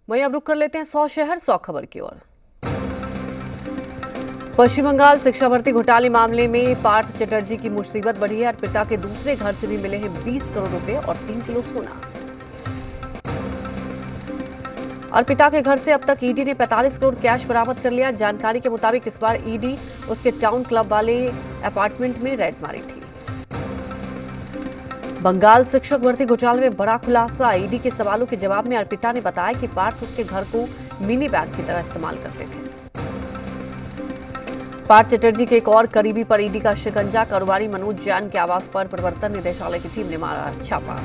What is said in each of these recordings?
वहीं अब रुक कर लेते हैं 100 शहर 100 खबर की ओर। पश्चिम बंगाल शिक्षा भर्ती घोटाले मामले में पार्थ चटर्जी की मुसीबत बढ़ी है। अर्पिता के दूसरे घर से भी मिले हैं 20 करोड़ रुपए और 3 किलो सोना। अर्पिता के घर से अब तक ईडी ने 45 करोड़ कैश बरामद कर लिया। जानकारी के मुताबिक इस बार ईडी उसके टाउन क्लब वाले अपार्टमेंट में रेड मारी थी। बंगाल शिक्षक भर्ती घोटाले में बड़ा खुलासा। ईडी के सवालों के जवाब में अर्पिता ने बताया कि पार्थ उसके घर को मिनी बैंक की तरह इस्तेमाल करते थे। पार्थ चटर्जी के एक और करीबी पर ईडी का शिकंजा। कारोबारी मनोज जैन के आवास पर प्रवर्तन निदेशालय की टीम ने मारा छापा।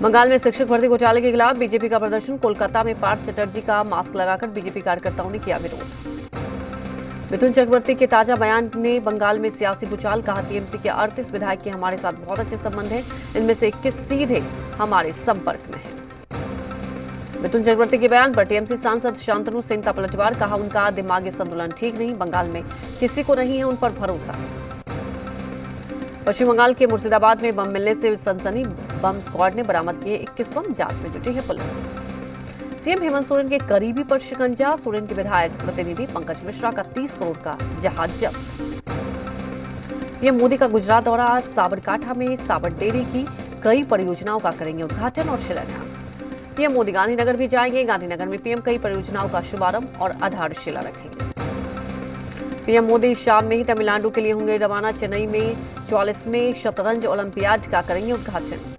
बंगाल में शिक्षक भर्ती घोटाले के खिलाफ बीजेपी का प्रदर्शन। कोलकाता में पार्थ चटर्जी का मास्क लगाकर बीजेपी कार्यकर्ताओं ने किया विरोध। मिथुन चक्रवर्ती के ताजा बयान ने बंगाल में सियासी भूचाल। कहा, टीएमसी के 38 विधायक के हमारे साथ बहुत अच्छे संबंध हैं, इनमें से 21 सीधे हमारे संपर्क में हैं। मिथुन चक्रवर्ती के बयान पर टीएमसी सांसद शांतनु सेन का पलटवार। कहा, उनका दिमागी संतुलन ठीक नहीं, बंगाल में किसी को नहीं है उन पर भरोसा। पश्चिम बंगाल के मुर्शिदाबाद में बम मिलने से सनसनी। बम स्क्वाड ने बरामद किए 21 बम। जांच में जुटी है पुलिस। सीएम हेमंत सोरेन के करीबी पर शिकंजा। सोरेन के विधायक प्रतिनिधि पंकज मिश्रा का 30 करोड़ का जहाज जब्त। पीएम मोदी का गुजरात दौरा। आज साबरकांठा में साबर डेयरी की कई परियोजनाओं का करेंगे उद्घाटन और शिलान्यास। पीएम मोदी गांधीनगर भी जाएंगे। गांधीनगर में पीएम कई परियोजनाओं का शुभारंभ और आधारशिला रखेंगे। पीएम मोदी शाम में ही तमिलनाडु के लिए होंगे रवाना। चेन्नई में 44वें शतरंज ओलंपियाड का करेंगे उद्घाटन।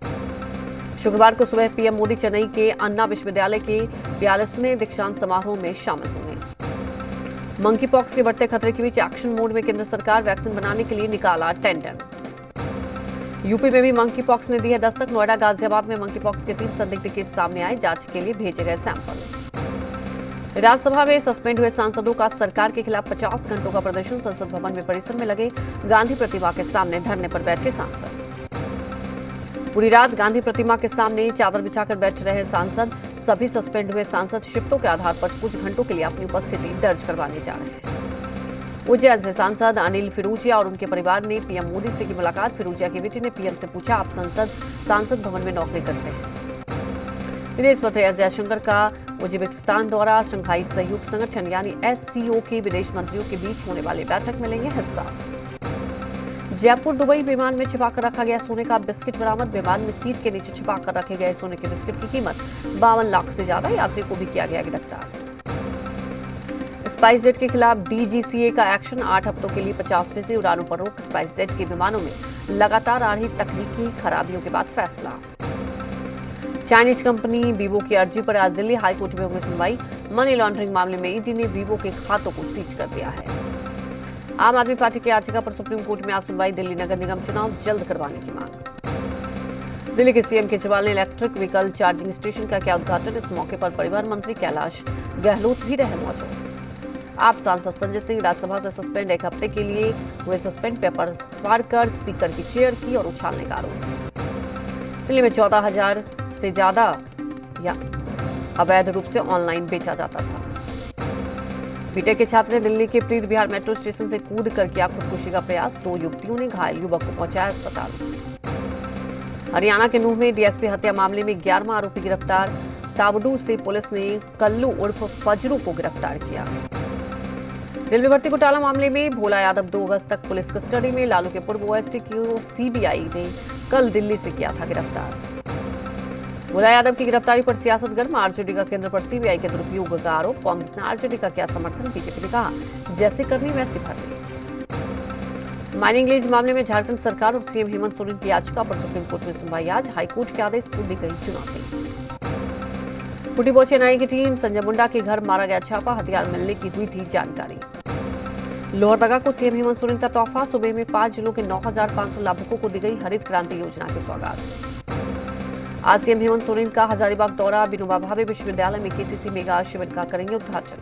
शुक्रवार को सुबह पीएम मोदी चेन्नई के अन्ना विश्वविद्यालय के 42वें दीक्षांत समारोह में शामिल होंगे। मंकी पॉक्स के बढ़ते खतरे के बीच एक्शन मोड में केंद्र सरकार। वैक्सीन बनाने के लिए निकाला टेंडर। यूपी में भी मंकी पॉक्स ने दी है दस्तक। नोएडा गाजियाबाद में मंकी पॉक्स के 3 संदिग्ध केस सामने आए। जांच के लिए भेजे गए सैंपल। राज्यसभा में सस्पेंड हुए सांसदों का सरकार के खिलाफ 50 घंटों का प्रदर्शन। संसद भवन में परिसर में लगे गांधी प्रतिमा के सामने धरने पर बैठे सांसद। पूरी रात गांधी प्रतिमा के सामने चादर बिछाकर बैठ रहे सांसद। सभी सस्पेंड हुए सांसद शिफ्टों के आधार पर कुछ घंटों के लिए अपनी उपस्थिति दर्ज करवाने जा रहे हैं। उज्जैन से सांसद अनिल फिरोजिया और उनके परिवार ने पीएम मोदी से की मुलाकात। फिरोजिया की बेटी ने पीएम से पूछा, आप सांसद भवन में नौकरी करते हैं। विदेश मंत्री एस जयशंकर का उज्बेकिस्तान दौरा। शंघाई सहयोग संगठन यानी SCO के विदेश मंत्रियों के बीच होने वाली बैठक में लेंगे हिस्सा। जयपुर दुबई विमान में छिपाकर रखा गया सोने का बिस्किट बरामद। विमान में सीट के नीचे छिपाकर रखे गए सोने के बिस्किट की कीमत 52 लाख से ज्यादा। यात्री को भी किया गया गिरफ्तार। स्पाइसजेट के खिलाफ DGCA का एक्शन। 8 हफ्तों के लिए 50% उड़ानों पर रोक। स्पाइसजेट के विमानों में लगातार आ रही तकनीकी खराबियों के बाद फैसला। चाइनीज कंपनी वीवो की अर्जी पर आज दिल्ली हाईकोर्ट में होगी सुनवाई। मनी लॉन्ड्रिंग मामले में ईडी ने वीवो के खातों को सीज कर दिया है। आम आदमी पार्टी की याचिका पर सुप्रीम कोर्ट में आज सुनवाई। दिल्ली नगर निगम चुनाव जल्द करवाने की मांग। दिल्ली के सीएम केजरीवाल ने इलेक्ट्रिक व्हीकल चार्जिंग स्टेशन का किया उद्घाटन। इस मौके पर परिवहन मंत्री कैलाश गहलोत भी रहे मौजूद। आप सांसद संजय सिंह राज्यसभा से सस्पेंड। 1 हफ्ते के लिए हुए सस्पेंड। पेपर फाड़कर स्पीकर की चेयर की और उछालने का आरोप। दिल्ली में 14,000 से ज्यादा या अवैध रूप से ऑनलाइन बेचा जाता था। बीटेक के छात्र ने दिल्ली के प्रीत बिहार मेट्रो स्टेशन से कूद कर किया खुदकुशी का प्रयास। 2 युवतियों ने घायल युवक को पहुंचाया अस्पताल। हरियाणा के नूह में डीएसपी हत्या मामले में 11वां आरोपी गिरफ्तार। ताबडू से पुलिस ने कल्लू उर्फ फजरू को गिरफ्तार किया। रेलवे भर्ती घोटाला मामले में भोला यादव 2 अगस्त तक पुलिस कस्टडी में। लालू के पूर्व OST को सीबीआई ने कल दिल्ली से किया था गिरफ्तार। भोला यादव की गिरफ्तारी पर सियासत गर्म। आरजेडी का केंद्र पर सीबीआई के दुरुपयोग का आरोप। कांग्रेस ने आरजेडी का किया समर्थन। बीजेपी ने कहा, जैसे करनी वैसी भरनी। माइनिंग लीज मामले में झारखंड सरकार और सीएम हेमंत सोरेन की याचिका पर सुप्रीम कोर्ट में सुनवाई आज। हाईकोर्ट के आदेश को दी गई चुनौती। खूंटी पहुंची एनआईए की टीम। संजय मुंडा के घर मारा गया छापा। हथियार मिलने की हुई थी जानकारी। लोहरदगा को सीएम हेमंत सोरेन का तोहफा। सूबे में 5 जिलों के 9,500 लाभुकों को दी गई हरित क्रांति योजना की सौगात। आज सीएम हेमंत सोरेन का हजारीबाग दौरा। विनोबा भावे विश्वविद्यालय में केसीसी मेगा शिविर का करेंगे उद्घाटन।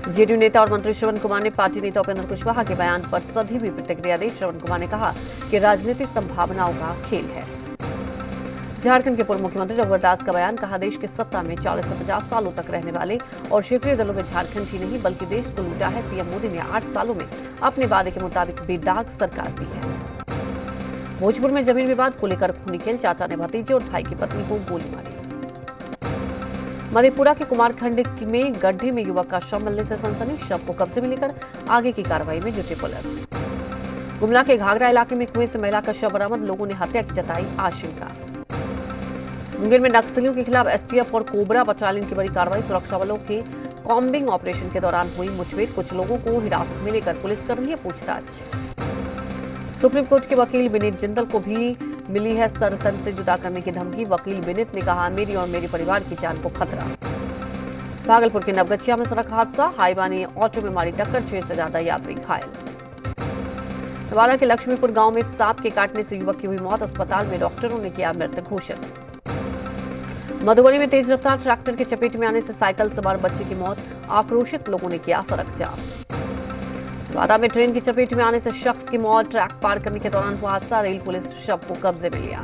जेडीयू नेता और मंत्री श्रवण कुमार ने पार्टी नेता उपेंद्र कुशवाहा के बयान पर सधी हुई प्रतिक्रिया दी। श्रवण कुमार ने कहा कि राजनीति संभावनाओं का खेल है। झारखंड के पूर्व मुख्यमंत्री रघुवर दास का बयान। कहा, देश की सत्ता में 40 से 50 सालों तक रहने वाले और क्षेत्रीय दलों में झारखंड ही नहीं बल्कि देश को लूटा है। पीएम मोदी ने 8 सालों में अपने वादे के मुताबिक बेदाग सरकार दी है। भोजपुर में जमीन विवाद को लेकर खूनी खेल। चाचा ने भतीजे और भाई की पत्नी को गोली मारी। मधेपुरा के कुमारखंड में गड्ढे में युवक का शव मिलने से सनसनी, शव को कब्जे में लेकर आगे की कार्रवाई में जुटी पुलिस। गुमला के घाघरा इलाके में कुएं से महिला का शव बरामद, लोगों ने हत्या की जताई आशंका। मुंगेर में नक्सलियों के खिलाफ एसटीएफ और कोबरा बटालियन की बड़ी कार्रवाई, सुरक्षा बलों के कॉम्बिंग ऑपरेशन के दौरान हुई मुठभेड़, कुछ लोगों को हिरासत में लेकर पुलिस कर रही है पूछताछ। सुप्रीम कोर्ट के वकील विनीत जिंदल को भी मिली है सर तन से जुदा करने की धमकी, वकील विनीत ने कहा मेरी और मेरे परिवार की जान को खतरा। भागलपुर के नवगछिया में सड़क हादसा, हाईवा ने ऑटो में मारी टक्कर, 6 से ज्यादा यात्री घायल। नवादा के लक्ष्मीपुर गांव में सांप के काटने से युवक की हुई मौत, अस्पताल में डॉक्टरों ने किया मृत घोषित। मधुबनी में तेज रफ्तार ट्रैक्टर के चपेट में आने से साइकिल सवार बच्चे की मौत, आक्रोशित लोगों ने किया सड़क जाम। नवादा में ट्रेन की चपेट में आने से शख्स की मौत, ट्रैक पार करने के दौरान हुआ हादसा, रेल पुलिस शव को कब्जे में लिया।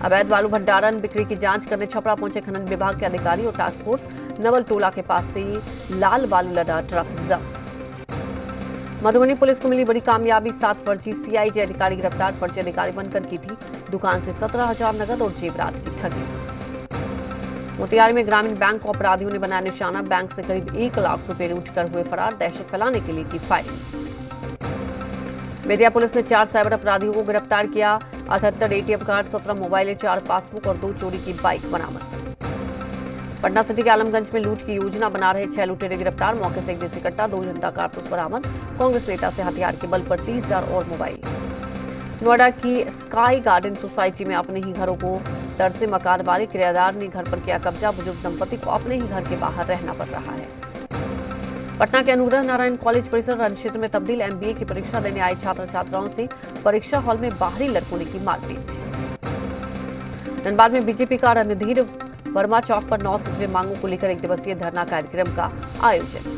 अवैध बालू भंडारण बिक्री की जांच करने छपरा पहुंचे खनन विभाग के अधिकारी और टास्क फोर्स, नवल टोला के पास से लाल बालू लदा ट्रक जब्त। मधुबनी पुलिस को मिली बड़ी कामयाबी, 7 फर्जी सीआईजी अधिकारी गिरफ्तार, फर्जी अधिकारी बनकर की थी दुकान से 17,000 नगद और जेवरात की ठगी। मोतिहारी में ग्रामीण बैंक को अपराधियों ने बनाया निशाना, बैंक से करीब 1 लाख रुपए लूटकर हुए फरार, दहशत फैलाने के लिए की फायरिंग। बेतिया पुलिस ने 4 साइबर अपराधियों को गिरफ्तार किया, 78 एटीएम कार्ड, 17 मोबाइल, 4 पासबुक और 2 चोरी की बाइक बरामद। पटना सिटी के आलमगंज में लूट की योजना बना रहे 6 लुटेरे गिरफ्तार, मौके से 1 देसी कट्टा, 2 जनता कारतूस बरामद, कांग्रेस नेता से हथियार के बल पर 30,000 और मोबाइल। नोएडा की स्काई गार्डन सोसाइटी में अपने ही घरों को तरसे मकान मालिक किराएदार ने घर पर किया कब्जा, बुजुर्ग दंपति को अपने ही घर के बाहर रहना पड़ रहा है। पटना के अनुग्रह नारायण कॉलेज परिसर रण क्षेत्र में तब्दील, एमबीए की परीक्षा देने आए छात्र छात्राओं से परीक्षा हॉल में बाहरी लड़कों ने की मारपीट। धनबाद में बीजेपी का रणधीर वर्मा चौक पर 9 सूत्रीय मांगों को लेकर 1 दिवसीय धरना कार्यक्रम का आयोजन।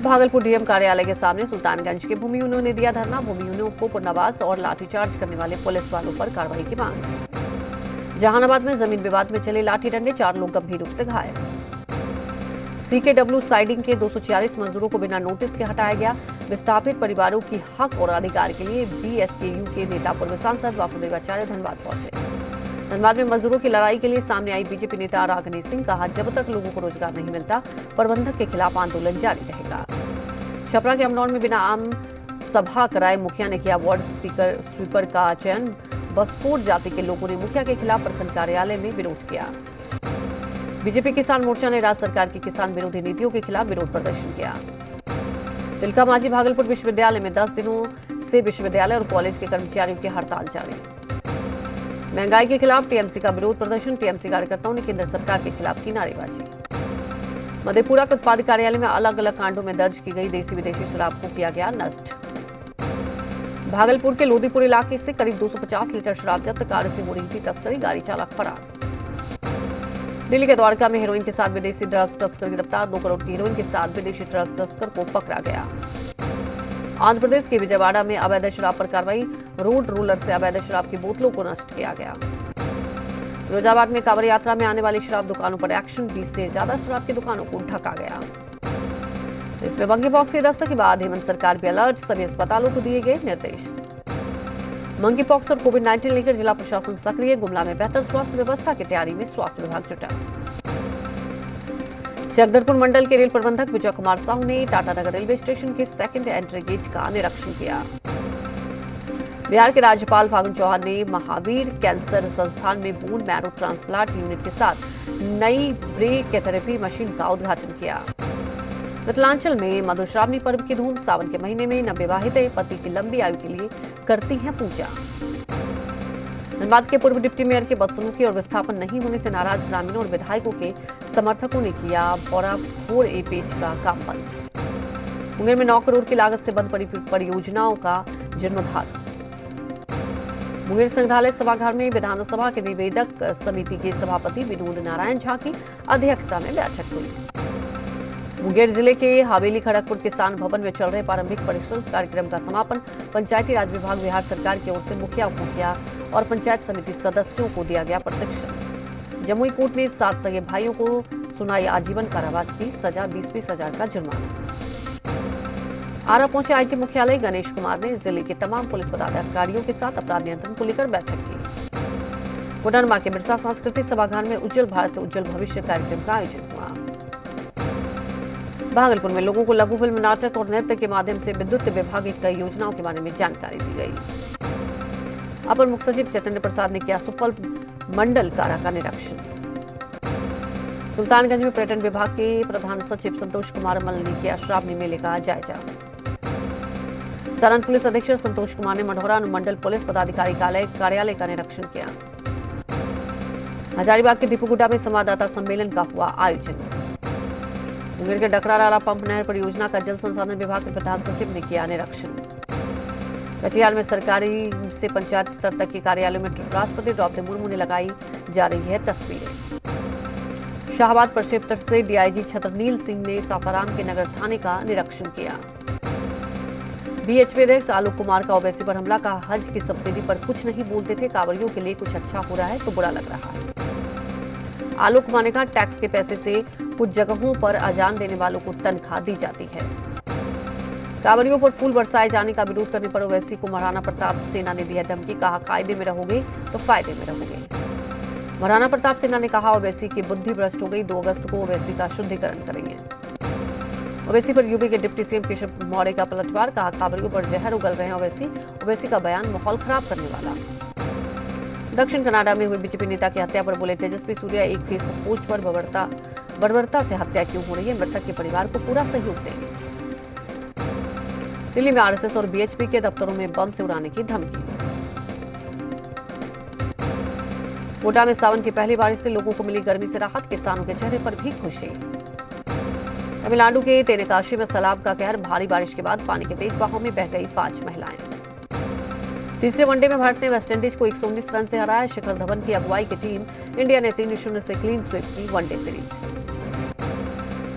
भागलपुर डीएम कार्यालय के सामने सुल्तानगंज के भूमिहीनों ने दिया धरना, भूमिहीनों को पुनर्वास और लाठीचार्ज करने वाले पुलिस वालों पर कार्रवाई की मांग। जहानाबाद में जमीन विवाद में चले लाठी डंडे, 4 लोग गंभीर रूप से घायल। सीकेडब्ल्यू साइडिंग के 246 मजदूरों को बिना नोटिस के हटाया गया, विस्थापित परिवारों की हक और अधिकार के लिए बीएसकेयू के नेता पूर्व सांसद वासुदेवाचार्य धनबाद पहुंचे। धनबाद में मजदूरों की लड़ाई के लिए सामने आई बीजेपी नेता रागनी सिंह, कहा जब तक लोगों को रोजगार नहीं मिलता प्रबंधक के खिलाफ आंदोलन जारी रहेगा। छपरा के अमनौर में बिना आम सभा कराए मुखिया ने किया वार्ड स्वीपर का चयन, बसपोर जाति के लोगों ने मुखिया के खिलाफ प्रखंड कार्यालय में विरोध किया। बीजेपी किसान मोर्चा ने राज्य सरकार की किसान विरोधी नीतियों के खिलाफ विरोध प्रदर्शन किया। तिलका मांझी भागलपुर विश्वविद्यालय में 10 दिनों से विश्वविद्यालय और कॉलेज के कर्मचारियों की हड़ताल जारी। महंगाई के खिलाफ टीएमसी का विरोध प्रदर्शन, टीएमसी कार्यकर्ताओं ने केंद्र सरकार के खिलाफ की नारेबाजी। मधेपुरा के उत्पाद कार्यालय में अलग अलग कांडों में दर्ज की गई देसी विदेशी शराब को किया गया नष्ट। भागलपुर के लोदीपुर इलाके से करीब 250 लीटर शराब जब्त, कार से हो रही थी तस्करी, गाड़ी चालक फरार। दिल्ली के द्वारका में हेरोइन के साथ विदेशी ड्रग तस्कर गिरफ्तार, 2 करोड़ की हेरोइन के साथ विदेशी ड्रग तस्कर को पकड़ा गया। आंध्र प्रदेश के विजयवाड़ा में अवैध शराब पर कार्रवाई, रोड रोलर से अवैध शराब की बोतलों को नष्ट किया गया। फिरोजाबाद में कांवड़ यात्रा में आने वाली शराब दुकानों पर एक्शन, 20 से ज्यादा शराब की दुकानों को ढका गया। इसमें मंकीपॉक्स की दस्तक के बाद हेमंत सरकार भी अलर्ट, सभी अस्पतालों को दिए गए निर्देश। मंकीपॉक्स और कोविड-19 लेकर जिला प्रशासन सक्रिय, गुमला में बेहतर स्वास्थ्य व्यवस्था की तैयारी में स्वास्थ्य विभाग जुटा। जगदलपुर मंडल के रेल प्रबंधक विजय कुमार साहू ने टाटानगर रेलवे स्टेशन के 2nd एंट्री गेट का निरीक्षण किया। बिहार के राज्यपाल फागु चौहान ने महावीर कैंसर संस्थान में बोन मैरो ट्रांसप्लांट यूनिट के साथ नई ब्रेक थेरेपी मशीन का उद्घाटन किया। मिथिलांचल में मधुश्रावणी पर्व की धूम, सावन के महीने में नवविवाहित पति की लंबी आयु के लिए करती हैं पूजा। धनबाद के पूर्व डिप्टी मेयर के बदसलूकी और विस्थापन नहीं होने से नाराज ग्रामीणों और विधायकों के समर्थकों ने किया बौरा 4A पेज का काम बंद। मुंगेर में 9 करोड़ की लागत से बंद पड़ी परियोजनाओं का जीर्णोद्धार। मुंगेर संग्रहालय सभागार में विधानसभा के निवेदक समिति के सभापति विनोद नारायण झा की अध्यक्षता में बैठक हुई। मुंगेर जिले के हवेली खड़गपुर किसान भवन में चल रहे प्रारंभिक परिषद कार्यक्रम का समापन, पंचायती राज विभाग बिहार सरकार की ओर से मुखिया, उप मुखिया और पंचायत समिति सदस्यों को दिया गया प्रशिक्षण। जमुई कोर्ट ने 7 सगे भाइयों को सुनाई आजीवन कारावास की सजा, 20-20 हजार का जुर्माना। आरा पहुंचे आईजी मुख्यालय, गणेश कुमार ने जिले के तमाम पुलिस पदाधिकारियों के साथ अपराध नियंत्रण को लेकर बैठक की। कोडरमा के बिरसा सांस्कृतिक सभागार में उज्जवल भारत उज्जवल भविष्य कार्यक्रम का आयोजन हुआ। भागलपुर में लोगों को लघु फिल्म, नाटक और नृत्य के माध्यम से विद्युत विभाग की कई योजनाओं के बारे में जानकारी दी गई। अपर मुख्य सचिव चैतन्य प्रसाद ने किया सुपौल मंडल कारा का निरीक्षण। सुल्तानगंज में पर्यटन विभाग के प्रधान सचिव संतोष कुमार मल्ल ने किया श्रावणी मेले का जायजा। सारण पुलिस अधीक्षक संतोष कुमार ने मढ़ौरा अनुमंडल पुलिस पदाधिकारी कार्यालय का निरीक्षण किया। हजारीबाग के दीपूगुड्डा में संवाददाता सम्मेलन का हुआ आयोजन। मुंगेर के डकराराला पंप नहर परियोजना का जल संसाधन विभाग के प्रधान सचिव ने किया निरीक्षण। कटिहार में सरकारी से पंचायत स्तर तक के कार्यालयों में राष्ट्रपति द्रौपदी मुर्मू ने लगाई जा रही है तस्वीरें। शाहबाद प्रक्षेत्र से डीआईजी छतरनील सिंह ने सासाराम के नगर थाने का निरीक्षण किया। बीएचपी अध्यक्ष आलोक कुमार का ओवैसी पर हमला, का हज की सब्सिडी पर कुछ नहीं बोलते थे, कांवड़ियों के लिए कुछ अच्छा हो रहा है तो बुरा लग रहा है। आलोक कुमार ने कहा, टैक्स के पैसे से कुछ जगहों पर अजान देने वालों को तनख्वाह दी जाती है। कांवड़ियों पर फूल बरसाए जाने का विरोध करने पर ओवैसी को महाराणा प्रताप सेना ने दी है धमकी, कहा कायदे में रहोगे तो फायदे में रहोगे। महाराणा प्रताप सेना ने कहा, ओवैसी की बुद्धि भ्रष्ट हो गई, 2 अगस्त को ओवैसी का शुद्धिकरण करेंगे। ओवैसी पर यूपी के डिप्टी सीएम केशव मौर्य का पलटवार, कहा कांवड़ियों पर जहर उगल रहे हैं ओवैसी का बयान माहौल खराब करने वाला। दक्षिण कनाडा में हुई बीजेपी नेता की हत्या पर बोले तेजस्वी सूर्या, एक फेसबुक पोस्ट पर बर्बरता से हत्या क्यों हो रही है, मृतक के परिवार को पूरा सहयोग देंगे। दिल्ली में आरएसएस और बीएचपी के दफ्तरों में बम से उड़ाने की धमकी। कोटा में सावन की पहली बारिश से लोगों को मिली गर्मी से राहत, किसानों के चेहरे पर भी खुशी। तमिलनाडु के तेनकाशी में सैलाब का कहर, भारी बारिश के बाद पानी के तेज बहाव में बह गई 5 महिलाएं। तीसरे वनडे में भारत ने वेस्टइंडीज को 119 रन से हराया। शिखर धवन की अगुवाई की टीम इंडिया ने 3-0 से क्लीन स्वीप की वनडे सीरीज।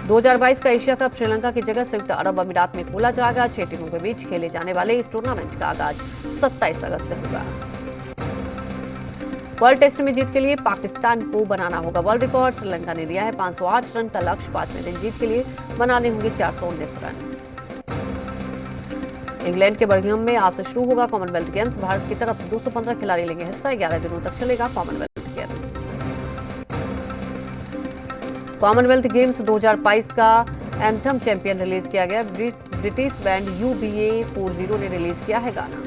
2022 का एशिया कप श्रीलंका की जगह संयुक्त अरब अमीरात में खोला जाएगा। 6 टीमों के बीच खेले जाने वाले इस टूर्नामेंट का आगाज 27 अगस्त से होगा। वर्ल्ड टेस्ट में जीत के लिए पाकिस्तान को बनाना होगा वर्ल्ड रिकॉर्ड। श्रीलंका ने दिया है 508 रन का लक्ष्य। 5वें दिन जीत के लिए बनाने होंगे 419 रन। इंग्लैंड के बर्मिंघम में आज से शुरू होगा कॉमनवेल्थ गेम्स। भारत की तरफ से 215 खिलाड़ी लेंगे हिस्सा। 11 दिनों तक चलेगा कॉमनवेल्थ गेम्स। कॉमनवेल्थ गेम्स 2022 का एंथम चैंपियन रिलीज किया गया। ब्रिटिश बैंड UBA40 ने रिलीज किया है गाना।